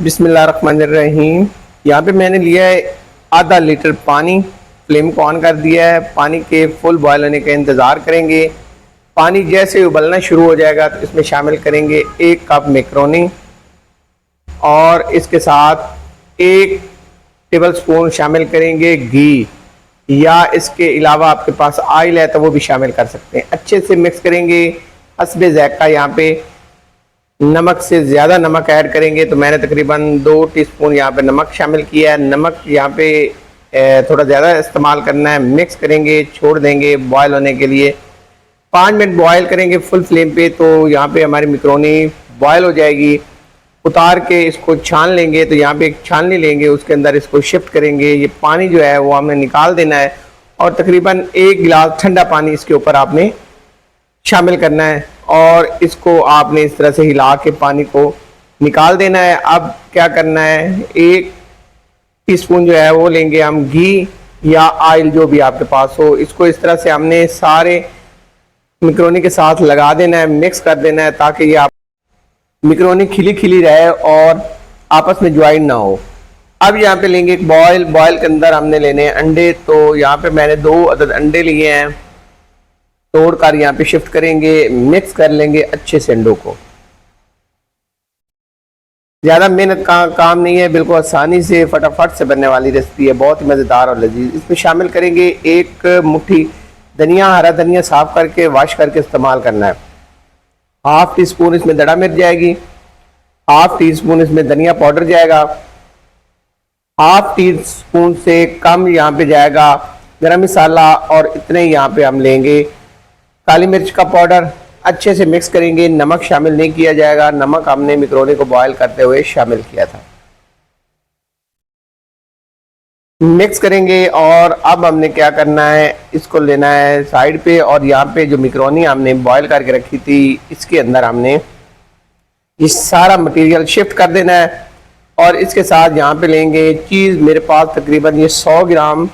बिस्मिल्लाहिर्रहमानिर्रहीम। यहाँ पे मैंने लिया है आधा लीटर पानी। फ्लेम को ऑन कर दिया है। पानी के फुल बॉयल होने का इंतज़ार करेंगे। पानी जैसे उबलना शुरू हो जाएगा तो इसमें शामिल करेंगे 1 कप मैक्रोनी और इसके साथ 1 टेबल स्पून शामिल करेंगे घी, या इसके अलावा आपके पास ऑयल है तो वो भी शामिल कर सकते हैं। अच्छे से मिक्स करेंगे। हस्बे ज़ायक़ा यहाँ पे नमक से ज़्यादा नमक ऐड करेंगे तो मैंने तकरीबन 2 टीस्पून यहाँ पे नमक शामिल किया है। नमक यहाँ पे थोड़ा ज़्यादा इस्तेमाल करना है। मिक्स करेंगे, छोड़ देंगे बॉयल होने के लिए। 5 मिनट बॉयल करेंगे फुल फ्लेम पे तो यहाँ पे हमारी मैक्रोनी बॉयल हो जाएगी। उतार के इसको छान लेंगे तो यहाँ पे एक छाननी लेंगे, उसके अंदर इसको शिफ्ट करेंगे। ये पानी जो है वो हमें निकाल देना है और तकरीबन 1 गिलास ठंडा पानी इसके ऊपर आपने शामिल करना है और इसको आपने इस तरह से हिला के पानी को निकाल देना है। अब क्या करना है, 1 टीस्पून जो है वो लेंगे हम घी या ऑयल जो भी आपके पास हो। इसको इस तरह से हमने सारे मैक्रोनी के साथ लगा देना है, मिक्स कर देना है ताकि ये आप मैक्रोनी खिली खिली रहे और आपस में ज्वाइन ना हो। अब यहाँ पे लेंगे एक बॉयल के अंदर हमने लेने हैं अंडे। तो यहाँ पे मैंने 2 अदद अंडे लिए हैं, तोड़कर यहाँ पे शिफ्ट करेंगे, मिक्स कर लेंगे अच्छे से अंडों को। ज़्यादा मेहनत का काम नहीं है, बिल्कुल आसानी से फटाफट से बनने वाली रेसिपी है, बहुत ही मज़ेदार और लजीज। इसमें शामिल करेंगे 1 मुट्ठी धनिया, हरा धनिया साफ करके वॉश करके इस्तेमाल करना है। हाफ टी स्पून इसमें दड़ा मिर्च जाएगी, हाफ टी स्पून इसमें धनिया पाउडर जाएगा, हाफ टी स्पून से कम यहाँ पे जाएगा गरम मसाला और इतने ही यहाँ पे हम लेंगे काली मिर्च का पाउडर। अच्छे से मिक्स करेंगे। नमक शामिल नहीं किया जाएगा, नमक हमने मैक्रोनी को बॉयल करते हुए शामिल किया था। मिक्स करेंगे और अब हमने क्या करना है, इसको लेना है साइड पे और यहाँ पे जो मैक्रोनी हमने बॉयल करके रखी थी इसके अंदर हमने ये सारा मटेरियल शिफ्ट कर देना है। और इसके साथ यहाँ पे लेंगे चीज़। मेरे पास तकरीबन ये 100 ग्राम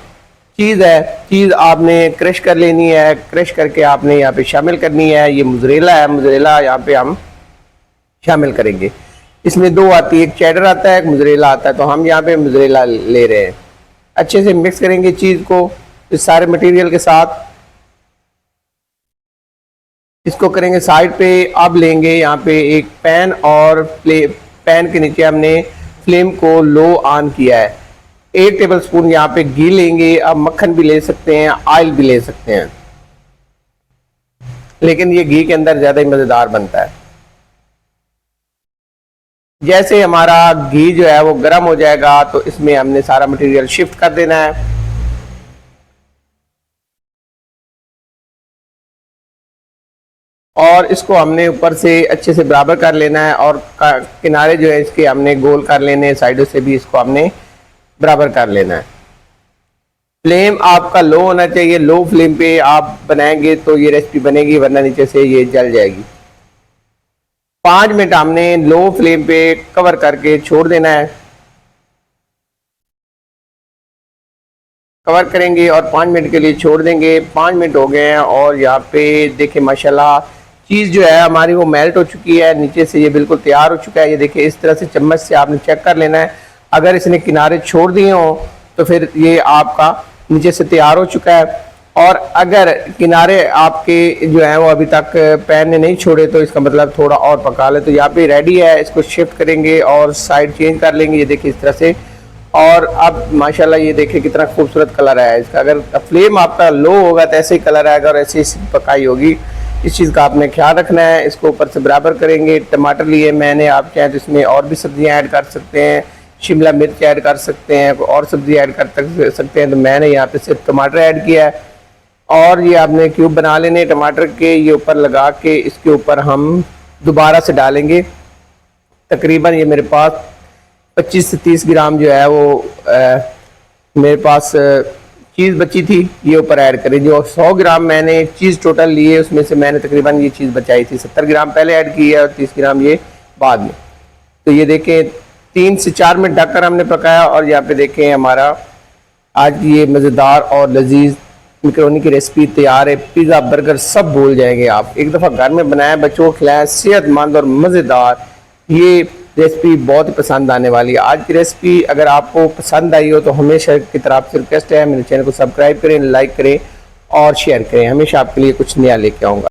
चीज़ है। चीज़ आपने क्रश कर लेनी है, क्रश करके आपने यहाँ पे शामिल करनी है। ये मोज़रेला है, मोज़रेला यहाँ पे हम शामिल करेंगे। इसमें 2 आती है, एक चेडर आता है, एक मोज़रेला आता है, तो हम यहाँ पे मोज़रेला ले रहे हैं। अच्छे से मिक्स करेंगे चीज़ को इस सारे मटेरियल के साथ। इसको करेंगे साइड पे। अब लेंगे यहाँ पे एक पैन और पैन के नीचे हमने फ्लेम को लो ऑन किया है। 1 टेबल स्पून यहाँ पे घी लेंगे। अब मक्खन भी ले सकते हैं, ऑयल भी ले सकते हैं, लेकिन ये घी के अंदर ज़्यादा ही मज़ेदार बनता है। जैसे हमारा घी जो है वो गर्म हो जाएगा तो इसमें हमने सारा मटेरियल शिफ्ट कर देना है। और इसको हमने ऊपर से अच्छे से बराबर कर लेना है और किनारे जो है इसके हमने गोल कर लेने हैं, साइडों से भी इसको हमने बराबर कर लेना है। फ्लेम आपका लो होना चाहिए। लो फ्लेम पे आप बनाएंगे तो ये रेसिपी बनेगी, वरना नीचे से ये जल जाएगी। 5 मिनट हमने लो फ्लेम पे कवर करके छोड़ देना है। कवर करेंगे और 5 मिनट के लिए छोड़ देंगे। 5 मिनट हो गए हैं और यहाँ पे देखें माशाल्लाह चीज़ जो है हमारी वो मेल्ट हो चुकी है। नीचे से ये बिल्कुल तैयार हो चुका है। ये देखिए इस तरह से चम्मच से आपने चेक कर लेना है। अगर इसने किनारे छोड़ दिए हों तो फिर ये आपका नीचे से तैयार हो चुका है। और अगर किनारे आपके जो है वो अभी तक पैन ने नहीं छोड़े तो इसका मतलब थोड़ा और पका ले। तो यहाँ पे रेडी है। इसको शिफ्ट करेंगे और साइड चेंज कर लेंगे। ये देखिए इस तरह से। और अब माशाल्लाह ये देखिए कितना खूबसूरत कलर है इसका। अगर फ्लेम आपका लो होगा तो ऐसे ही कलर आएगा और ऐसे ही पकाई होगी। इस चीज़ का आपने ख्याल रखना है। इसको ऊपर से बराबर करेंगे। टमाटर लिए मैंने, आप चाहें तो इसमें और भी सब्जियां ऐड कर सकते हैं, शिमला मिर्च ऐड कर सकते हैं, और सब्जी ऐड कर सकते हैं। तो मैंने यहाँ पे सिर्फ टमाटर ऐड किया है। और ये आपने क्यूब बना लेने टमाटर के। ये ऊपर लगा के इसके ऊपर हम दोबारा से डालेंगे। तकरीबन ये मेरे पास 25 से 30 ग्राम जो है वो मेरे पास चीज़ बची थी, ये ऊपर ऐड करें। जो 100 ग्राम मैंने चीज़ टोटल लिए उसमें से मैंने तकरीबन ये चीज़ बचाई थी। 70 ग्राम पहले ऐड की है और 30 ग्राम ये बाद में। तो ये देखें 3 से 4 मिनट ढककर हमने पकाया और यहाँ पे देखें हमारा आज ये मज़ेदार और लजीज मैक्रोनी की रेसिपी तैयार है। पिज़्ज़ा बर्गर सब भूल जाएंगे आप। एक दफ़ा घर में बनाया, बच्चों को खिलाया, सेहतमंद और मज़ेदार ये रेसिपी बहुत ही पसंद आने वाली है। आज की रेसिपी अगर आपको पसंद आई हो तो हमेशा की तरफ से रिक्वेस्ट है, मेरे चैनल को सब्सक्राइब करें, लाइक करें और शेयर करें। हमेशा आपके लिए कुछ नया लेके आऊँगा।